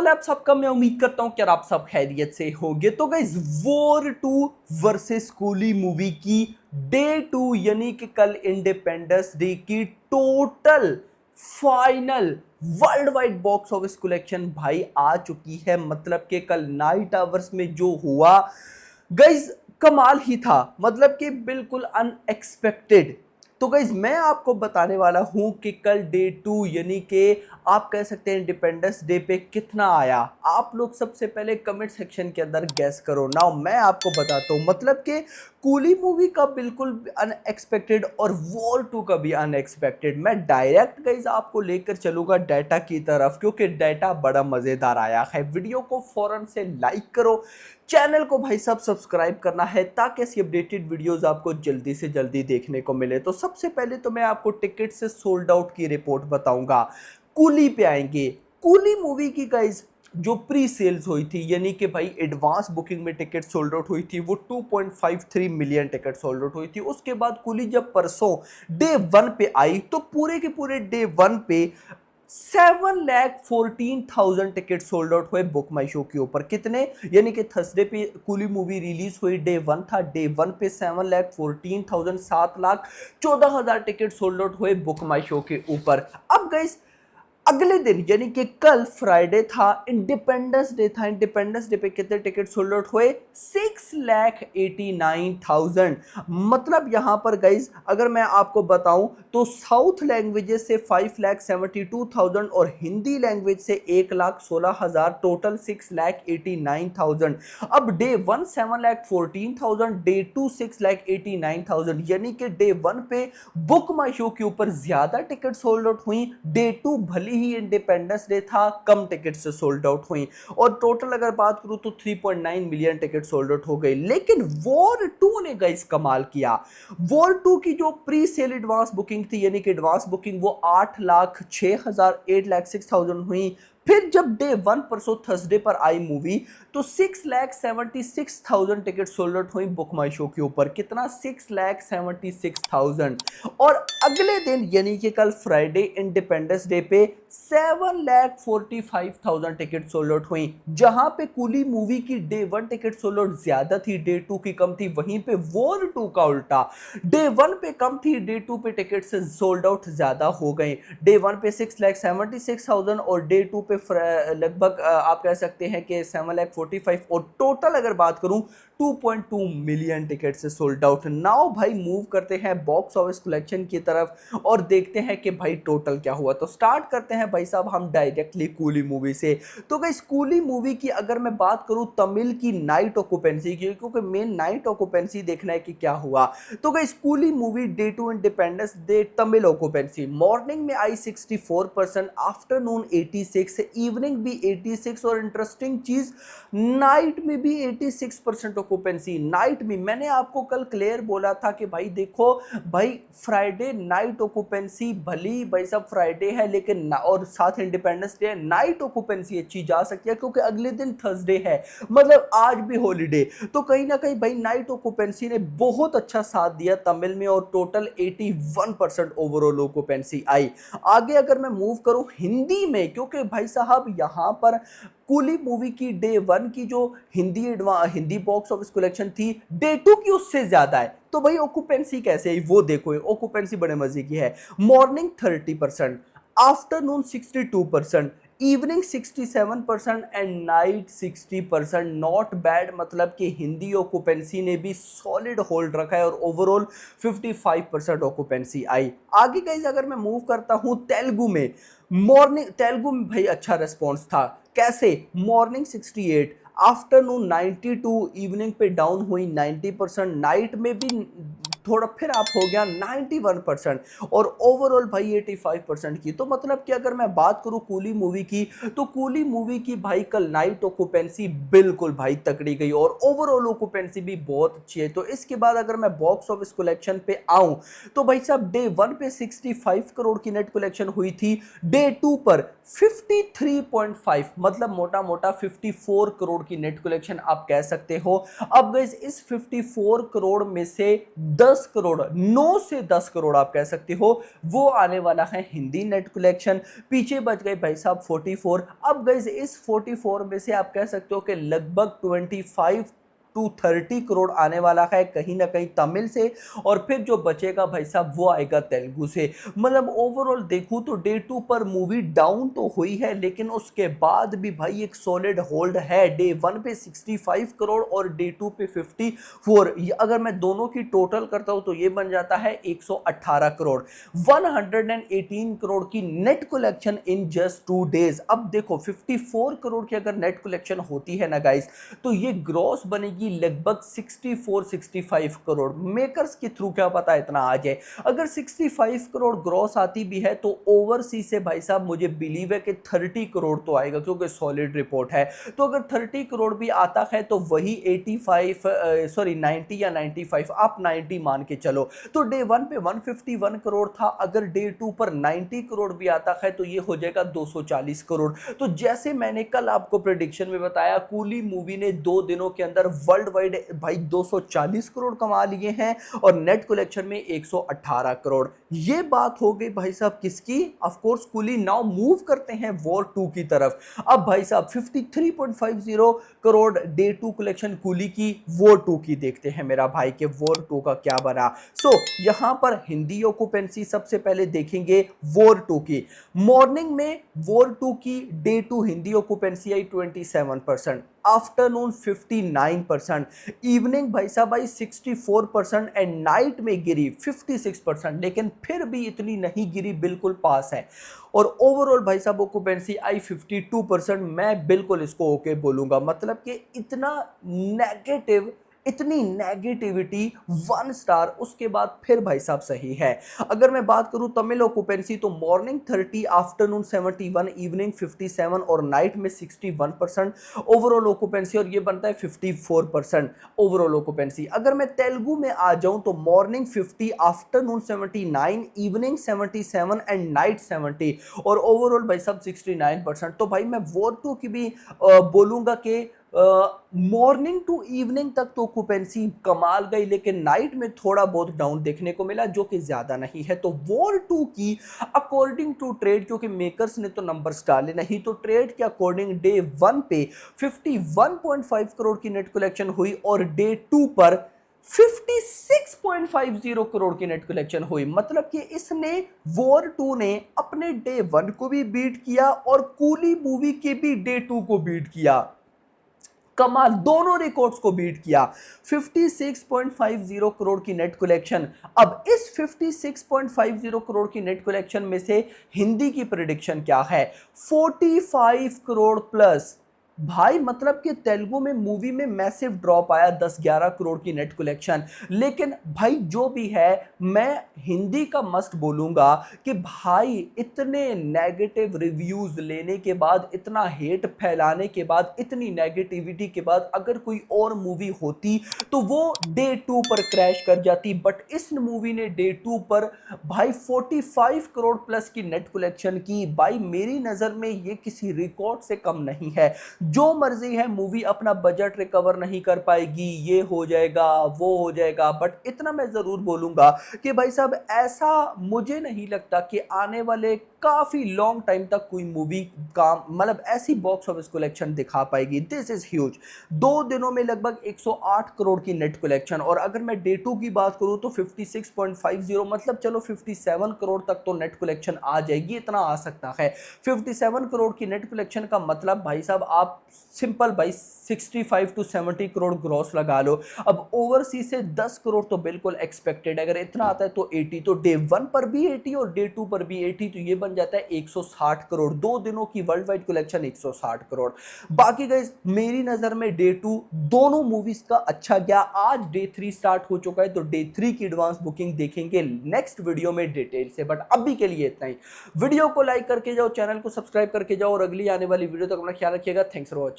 हाल है आप सबका। मैं उम्मीद करता हूं कि आप सब खैरियत से होंगे। तो guys, war 2 versus coolie movie की डे 2 यानी कि कल इंडिपेंडेंस डे की total final world wide box office collection भाई आ चुकी है। मतलब कि कल नाइट आवर्स में जो हुआ गाइस, कमाल ही था। मतलब कि बिल्कुल अनएक्सपेक्टेड। तो गाइज मैं आपको बताने वाला हूं कि कल डे 2 यानी कि आप कह सकते हैं इंडिपेंडेंस डे पे कितना आया। आप लोग सबसे पहले कमेंट सेक्शन के अंदर गैस करो। नाउ मैं आपको बताता हूं। मतलब कि कूली मूवी का बिल्कुल अनएक्सपेक्टेड और वॉर 2 का भी अनएक्सपेक्टेड। मैं डायरेक्ट गाइज आपको लेकर चलूंगा डाटा की तरफ, क्योंकि डाटा बड़ा मजेदार आया है। वीडियो को फौरन से लाइक करो, चैनल को भाई सब सब्सक्राइब करना है ताकि ऐसी अपडेटेड वीडियोस आपको जल्दी से जल्दी देखने को मिले। तो सबसे पहले तो मैं आपको टिकट से सोल्ड आउट की रिपोर्ट बताऊंगा। कूली पे आएंगे। कूली मूवी की गाइस जो प्री सेल्स हुई थी यानी कि भाई एडवांस बुकिंग में टिकट सोल्ड आउट हुई थी, वो 2.53 मिलियन टिकट सोल्ड आउट हुई थी। उसके बाद कूली जब परसों डे 1 पे आई तो पूरे के पूरे डे 1 पे 7,14,000 टिकट सोल्ड आउट हुए बुक माई शो के ऊपर। कितने? यानी कि थर्सडे पे कूली मूवी रिलीज हुई, डे 1 था। डे 1 पे 7,14,000 7,14,000 टिकट सोल्ड आउट हुए बुक माई शो के ऊपर। अब गाइस अगले दिन यानी कि कल फ्राइडे था, इंडिपेंडेंस डे था। इंडिपेंडेंस डे पे कितने टिकट सोल्ड आउट हुए? 6,89,000। मतलब यहां पर गाइज अगर मैं आपको बताऊं तो साउथ लैंग्वेजेस से 5,72,000 और हिंदी लैंग्वेज से 1,16,000, टोटल 6,89,000। अब डे 1 7,14,000, डे 2 6,89,000। यानी कि डे 1 पे बुक माई शो के ऊपर ज्यादा टिकट सोल्ड आउट हुई। डे 2 भले ही इंडिपेंडेंस डे था, कम टिकट से सोल्ड आउट हुई। और टोटल अगर बात करूं तो 3.9 मिलियन टिकट सोल्ड आउट हो गई। लेकिन वॉर 2 ने गाइस कमाल किया। वॉर 2 की जो प्री सेल एडवांस बुकिंग थी यानी कि एडवांस बुकिंग, वो 8,06,000 8,06,000 हुई। फिर जब डे 1 परसों थर्सडे पर आई मूवी तो 6,76,000 टिकट सोल्ड आउट हुई बुक माई शो के ऊपर। कितना? 6,76,000। और अगले दिन यानी कि कल फ्राइडे इंडिपेंडेंस डे पे 7,45,000 टिकट सोल्ड आउट हुई। जहां पे कूली मूवी की डे 1 टिकट सोल्ड आउट ज्यादा थी, डे 2 की कम थी, वहीं पे वॉर 2 का उल्टा, डे 1 पे कम थी, डे 2 पे टिकट से सोल्ड आउट ज्यादा हो गए। डे 1 पे 6,76,000 और डे 2 पे लगभग आप कह सकते हैं कि 7,45,000। और टोटल अगर बात करूं 2.2 मिलियन टिकट से सोल्ड आउट। नाउ भाई मूव करते हैं बॉक्स ऑफिस कलेक्शन की तरफ और देखते हैं कि भाई टोटल क्या हुआ। तो स्टार्ट करते हैं भाई साहब हम डायरेक्टली कूली मूवी से। तो गाइस कूली मूवी की अगर मैं बात करूं तमिल की नाइट ऑक्यूपेंसी की, क्योंकि मेन नाइट ऑक्यूपेंसी देखना है कि क्या हुआ। तो guys coolie movie day 2 independence day Tamil occupancy morning में आई 64%, आफ्टरनून 86, इवनिंग भी 86 और इंटरेस्टिंग चीज नाइट में भी 86% ऑक्यूपेंसी। नाइट में मैंने आपको कल क्लियर बोला था कि भाई देखो भाई फ्राइडे नाइट ऑक्यूपेंसी भली भाई सब फ्राइडे है लेकिन और साथ इंडिपेंडेंस डे नाइट ऑक्यूपेंसी अच्छी जा सकती है क्योंकि अगले दिन थर्सडे है, मतलब आज भी हॉलीडे। तो कहीं ना कहीं भाई नाइट ऑक्यूपेंसी ने बहुत अच्छा साथ दिया तमिल में और टोटल 81% ओवरऑल ऑक्यूपेंसी आई। आगे अगर मैं मूव करूं हिंदी में, क्योंकि भाई साहब यहां पर कूली मूवी की डे 1 की जो हिंदी बॉक्स ऑफिस कलेक्शन थी डे 2 की उससे ज्यादा है। तो भाई ऑक्यूपेंसी कैसे है वो देखो, ऑक्यूपेंसी बड़े मजे की है। Morning 30%, afternoon 62%, evening 67% and night 60%। Not bad, मतलब कि हिंदी ऑक्यूपेंसी ने भी सॉलिड होल्ड रखा है और ओवरऑल 55% ऑक्यूपेंसी आई। आगे गाइस अगर मैं मूव करता हूं तेलुगु में, मॉर्निंग तेलुगु में भाई अच्छा रेस्पॉन्स था। कैसे? मॉर्निंग 68, आफ्टरनून 92, इवनिंग पे डाउन हुई 90%, नाइट में भी थोड़ा फिर आप हो गया 91% और ओवरऑल भाई 85% की। तो मतलब कि अगर मैं बात करूं कूली मूवी की तो कूली मूवी की भाई कल नाइट ऑक्यूपेंसी बिल्कुल भाई तकड़ी गई और ओवरऑल ऑक्यूपेंसी भी बहुत अच्छी है। तो इसके बाद अगर मैं बॉक्स ऑफिस कलेक्शन पे आऊं तो भाई साहब डे 1 पे 65 करोड़ की नेट कलेक्शन हुई थी, डे 2 पर 53.5, मतलब मोटा मोटा 54 करोड़ की नेट कलेक्शन आप कह सकते हो। अब गाइस इस 54 करोड़ में से 10 10 करोड़, 9 से 10 करोड़ आप कह सकते हो, वो आने वाला है हिंदी नेट कलेक्शन। पीछे बच गए भाई साहब 44। अब गाइस इस 44 में से आप कह सकते हो कि लगभग 25 टू 30 करोड़ आने वाला है कहीं ना कहीं तमिल से, और फिर जो बचेगा भाई साहब वो आएगा तेलुगु से। मतलब ओवरऑल देखूं तो डे 2 पर मूवी डाउन तो हुई है, लेकिन उसके बाद भी भाई एक सॉलिड होल्ड है। डे 1 पे 65 करोड़ और डे 2 पे 54। अगर मैं दोनों की टोटल करता हूं तो ये बन जाता है 118 करोड़, 118 करोड़ की net collection in just 2 days. अब देखो 54 करोड़ की अगर नेट कलेक्शन होती है ना गाइस, तो ये ग्रॉस बनेगी लगभग 64-65 करोड़। मेकर्स के थ्रू क्या पता इतना आ जाए। अगर 65 करोड़ ग्रॉस आती भी है तो ओवरसीज से भाई साहब मुझे बिलीव है कि 30 करोड़ तो आएगा, क्योंकि सॉलिड रिपोर्ट है। तो अगर 30 करोड़ भी आता है तो वही 90 या 95, आप 90 मान के चलो। तो डे 1 पे 151 करोड़ था, अगर डे 2 पर 90 करोड़ भी आता है तो ये हो जाएगा 240 करोड़। तो जैसे मैंने कल आपको प्रेडिक्शन में बताया, कूली मूवी ने 2 दिनों के अंदर वर्ल्ड वाइड भाई 240 करोड़ कमा लिए हैं और नेट कलेक्शन में 118 करोड़। ये बात हो गई भाई साहब किसकी, of course coolie. Now move करते हैं वॉर 2 की तरफ। अब भाई साहब 53.50 करोड़ डे 2 कलेक्शन कूली की, वॉर 2 की देखते हैं मेरा भाई के वॉर 2 का क्या बना। सो यहां पर हिंदी ऑक्यूपेंसी सबसे पहले देखेंगे वॉर 2 की। मॉर्निंग में वॉर 2 की डे 2 हिंदी ऑक्यूपेंसी आई 27%, आफ्टरनून 59%, इवनिंग भाई साहब आई 64% एंड नाइट में गिरी 56%, लेकिन फिर भी इतनी नहीं गिरी, बिल्कुल पास है। और ओवरऑल भाई साहब ऑक्यूपेंसी आई 52%। मैं बिल्कुल इसको ओके बोलूंगा, मतलब कि इतनी नेगेटिविटी 1 स्टार, उसके बाद फिर भाई साहब सही है। अगर मैं बात करूं तमिल ऑक्यूपेंसी तो मॉर्निंग 30, आफ्टरनून 71, इवनिंग 57 और नाइट में 61% ओवरऑल ऑक्यूपेंसी, और ये बनता है 54% ओवरऑल ऑक्यूपेंसी। अगर मैं तेलुगु में आ जाऊं तो morning 50, afternoon 79, evening 77 and night 70 और ओवरऑल भाई साहब 69%। तो भाई मैं वॉर 2 की भी बोलूंगा कि मॉर्निंग टू इवनिंग तक तो ऑक्यूपेंसी कमाल गई, लेकिन नाइट में थोड़ा बहुत डाउन देखने को मिला, जो कि ज्यादा नहीं है। तो वॉर 2 की अकॉर्डिंग टू ट्रेड, क्योंकि मेकर्स ने तो नंबर्स डाले नहीं, तो ट्रेड के अकॉर्डिंग डे 1 पे 51.5 करोड़ की नेट कलेक्शन हुई और डे 2 पर 56.50 करोड़ की नेट कलेक्शन हुई। मतलब कि इसने वॉर 2 ने अपने डे 1 को भी बीट किया और कूली मूवी के भी डे 2 को बीट किया। कमाल, दोनों रिकॉर्ड्स को बीट किया। 56.50 करोड़ की नेट कलेक्शन। अब इस 56.50 करोड़ की नेट कलेक्शन में से हिंदी की प्रेडिक्शन क्या है, 45 करोड़ प्लस। भाई मतलब कि तेलुगु में मूवी में मैसिव ड्रॉप आया 10-11 करोड़ की नेट कलेक्शन, लेकिन भाई जो भी है मैं हिंदी का मस्ट बोलूंगा कि भाई इतने नेगेटिव रिव्यूज लेने के बाद, इतना हेट फैलाने के बाद, इतनी नेगेटिविटी के बाद अगर कोई और मूवी होती तो वो डे 2 पर क्रैश कर जाती, बट इस मूवी ने डे 2 पर भाई 45 करोड़ प्लस की नेट कलेक्शन की। भाई मेरी नजर में ये किसी रिकॉर्ड से कम नहीं है। जो मर्जी है, मूवी अपना बजट रिकवर नहीं कर पाएगी, ये हो जाएगा वो हो जाएगा, बट इतना मैं जरूर बोलूंगा कि भाई साहब ऐसा मुझे नहीं लगता कि आने वाले काफी लॉन्ग टाइम तक कोई मूवी का मतलब ऐसी बॉक्स ऑफिस कलेक्शन दिखा पाएगी। This is huge. 2 दिनों में लगभग 108 करोड़ की नेट कलेक्शन, और अगर मैं डे 2 की बात करूं तो 56.50, मतलब चलो 57 करोड़ तक तो नेट कलेक्शन आ जाएगी, इतना आ सकता है। 57 करोड़ की नेट कलेक्शन का मतलब भाई साहब आप सिंपल भाई 65 टू 70 करोड़ ग्रॉस लगा लो। अब ओवरसीज से 10 करोड़ तो बिल्कुल एक्सपेक्टेड, अगर इतना आता है तो 80, तो डे 1 पर भी 80 और डे 2 पर भी 80, तो ये बन जाता है 160 करोड़। 2 दिनों की वर्ल्ड वाइड कलेक्शन 160 करोड़। बाकी गाइस मेरी नजर में डे 2 दोनों मूवीज का अच्छा गया। आज डे 3 स्टार्ट हो चुका है, तो डे 3 की एडवांस बुकिंग देखेंगे नेक्स्ट वीडियो में डिटेल से, बट अभी के लिए इतना ही। वीडियो को लाइक करके जाओ, चैनल को सब्सक्राइब करके जाओ और अगली आने वाली वीडियो तक अपना ख्याल रखिएगा। Thanks for watching.